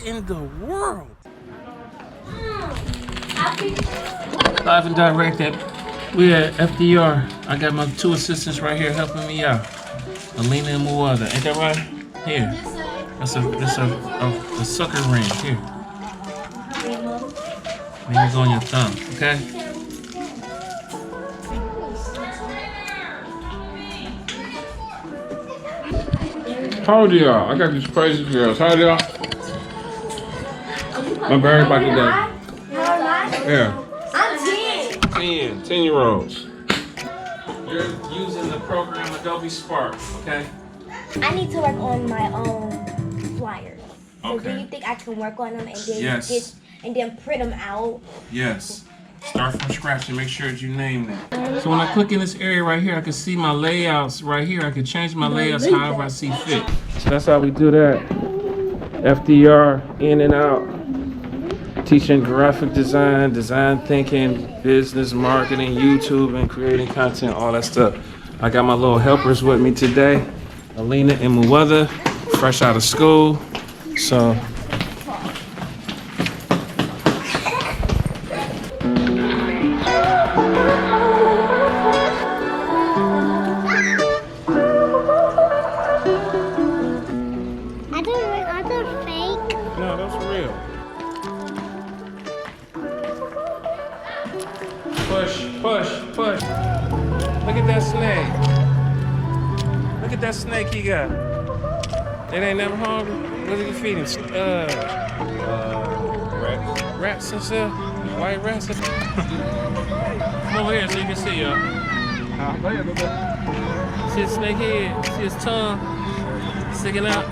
in the world? Live and direct we at FDR. I got my 2 assistants right here helping me out. Alina and Muada. Ain't that right? Here. That's a sucker ring. Here. Maybe go on your thumb, okay? How old are y'all? I got these crazy girls. How old are y'all? My birthday today. How am I? Yeah. I'm 10. 10-year-olds. You're using the program Adobe Spark, okay? I need to work on my own flyers. So do Okay. you think I can work on them and then Yes. print them out? Yes. Start from scratch and make sure that you name them. So when I click in this area right here, I can see my layouts right here. I can change my layouts however I see fit. So that's how we do that. FDR, in and out. Teaching graphic design, design thinking, business marketing, YouTube, and creating content, all that stuff. I got my little helpers with me today. Alina and Muwetha, fresh out of school. So Are they fake? no, that's real. Push, push, push. Look at that snake. Look at that snake he got. It ain't never hungry. What did he feed him? Rats. Rats and stuff? White rats? Come over here so you can see, y'all. See his snake head? See his tongue sticking out?